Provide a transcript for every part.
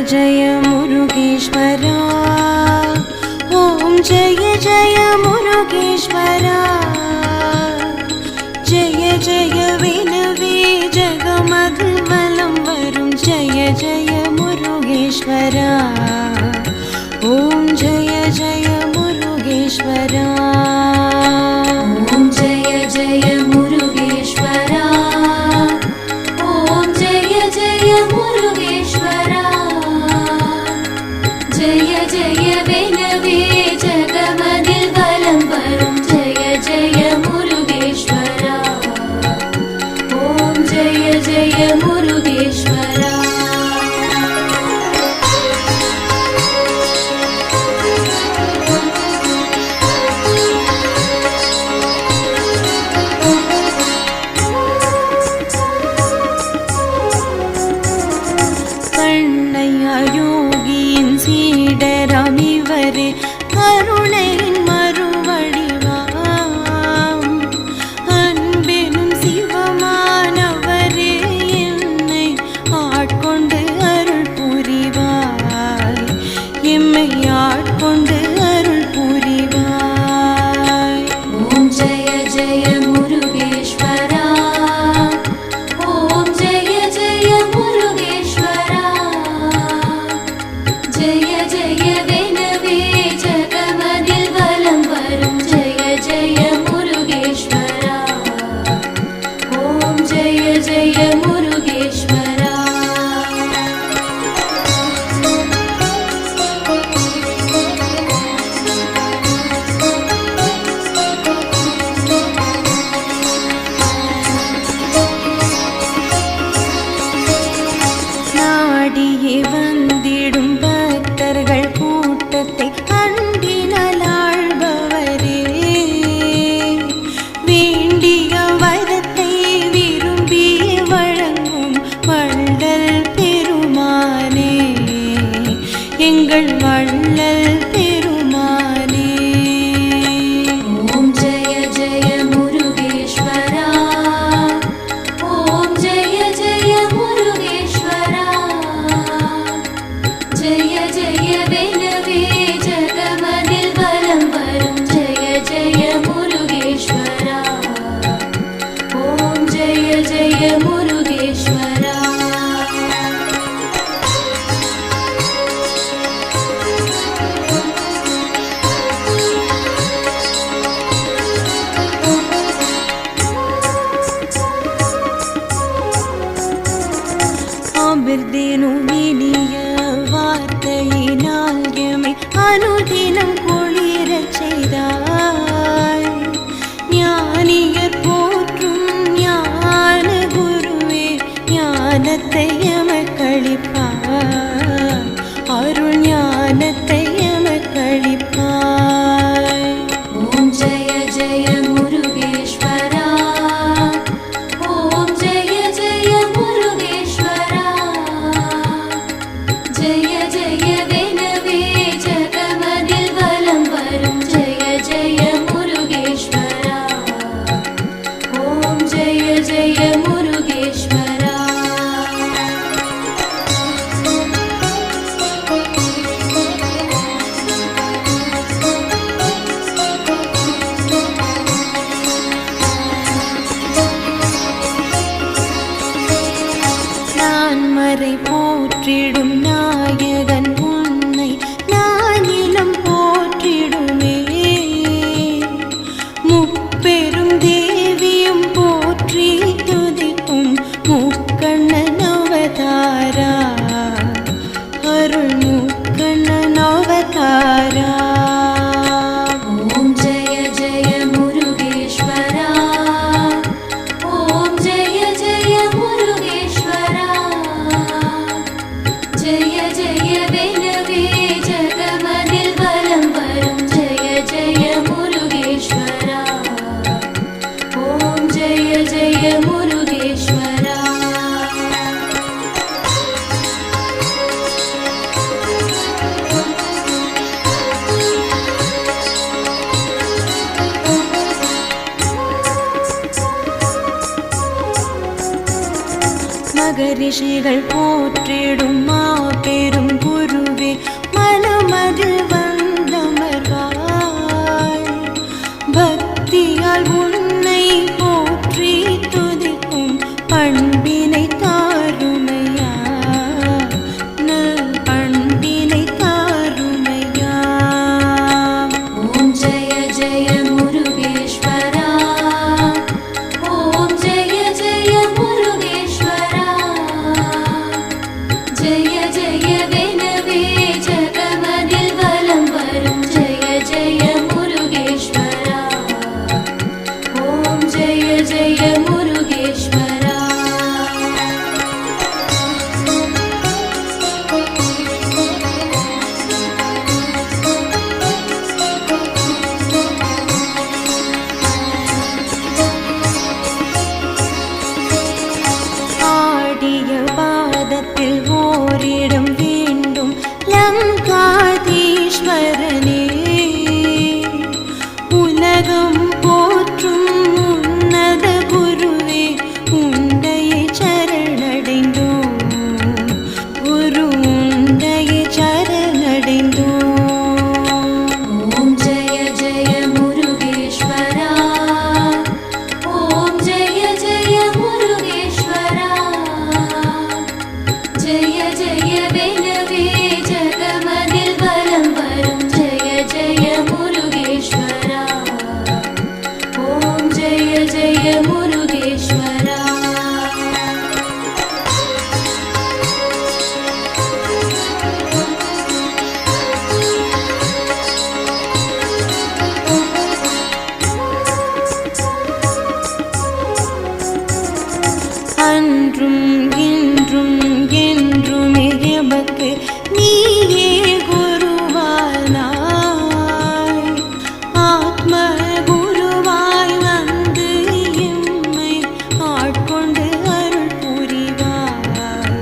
जय मुरुगेश्वरा ओम जय जय मुरुगेश्वरा जय जय विनवे जगमगवलं वरुं जय जय मुरुगेश्वरा ओम जय जय मुरुगेश्वरा ओम जय जय मुरुगेश्वरा ओम जय जय मुरुगेश्वरा जय जय वेनवे जगमगवलं वरुं जय जय मुरुगेश्वरा ओम जय जय मुरुगेश्वरा கருணையின் மறுவடிவாம் அன்பினும் சிவமானவரே என்னை ஆட்கொண்டு அருள் புரிவாய் எம்மை ஆட்கொண்டு அருள் புரிவாய் ஓம் ஜெய ஜெய முருகேஸ்வரா ஓம் ஜெய ஜெய முருகேஸ்வரா ஜெய ஜெய நாடியே வந்திடும் பக்தர்கள் கூட்டத்தை அன்பினால் ஆள்பவரே வேண்டிய வரத்தை விரும்பி வழங்கும் வள்ளல் பெருமானே எங்கள் வள்ளல் பெருமானே ஓம் ஜெய ஜெய முருகேஸ்வரா ஓம் ஜெய ஜெய முருகேஸ்வரா जय जय वेनवे जगमगवलं वरुं जय जय मुरुगेश्वरा ओम जय जय मुरुगेश्वरा அமிர்தேனும் இனிய வார்த்தையினால் எம்மை அனுதினம் குளிரச் செய்தாய் ஞானியர் போற்றும் ஞான குருவே ஞானத்தை எமக்களிப்பாய் அருள் ஞானத்தை எமக்களிப்பாய் ஓம் ஜெய ஜெய முருகேஸ்வரா ஓம் ஜெய ஜெய முருகேஸ்வரா जय जय वेनवे जगमगवलं वरुं जय जय मुरुगेश्वरा ओम जय जय मुरुगेश्वरा நான் மறை போற்றிடும் நாயகன் உன்னை நானிலம் போற்றிடுமே முப்பெரும் தேவியும் போற்றி துதிக்கும் முக்கண்ணன் அவதாரா அருள் முக்கண்ணன் அவதாரா ஓம் ஜெய ஜெய முருகேஸ்வரா ஓம் ஜெய ஜெய முருகேஸ்வரா जय जय वेनवे जगमगवलं वरुं जय जय मुरुगेश्वरा ओम जय जय मुरुगेश्वरा மகரிஷிகள் போற்றிடும் மாபெரும் எமக்கு நீயே குருவானாய், ஆத்ம குருவாய் வந்து எம்மை ஆட்கொண்டு அருள் புரிவாய்,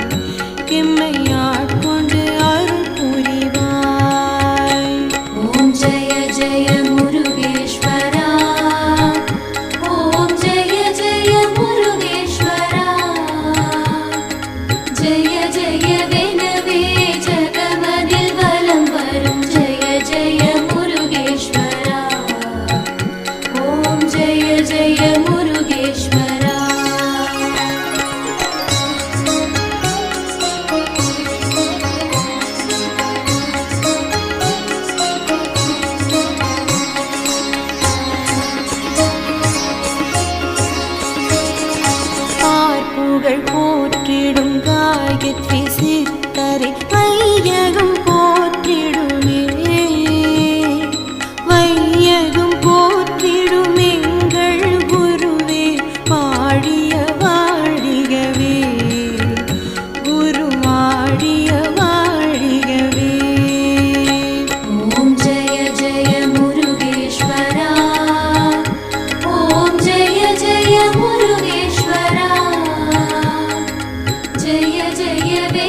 எம்மை ஆட்கொண்டு அருள் புரிவாய். ஓம் ஜெய ஜெய முருகேஸ்வரா, ஓம் ஜெய ஜெய முருகேஸ்வரா, ஜெய ஜெயவெனவே ஜகமதில் வலம் வரும் ஜெய ஜெய முருகேஸ்வரா, ஓம் ஜெய ஜெய முருகேஸ்வரா. புகழ் போற்றிடும் காயத்ரி சித்தரை வையகம் போற்றிடுமே, வையகம் போற்றிடும் எங்கள் குருவே வாழிய வாழிகவே, குரு வாழிய வாழிகவே. ஓம் ஜெய ஜெய முருகேஸ்வரா, ஓம் ஜெய ஜெய முருகேஸ்வரா, ஜெய ஜெயவே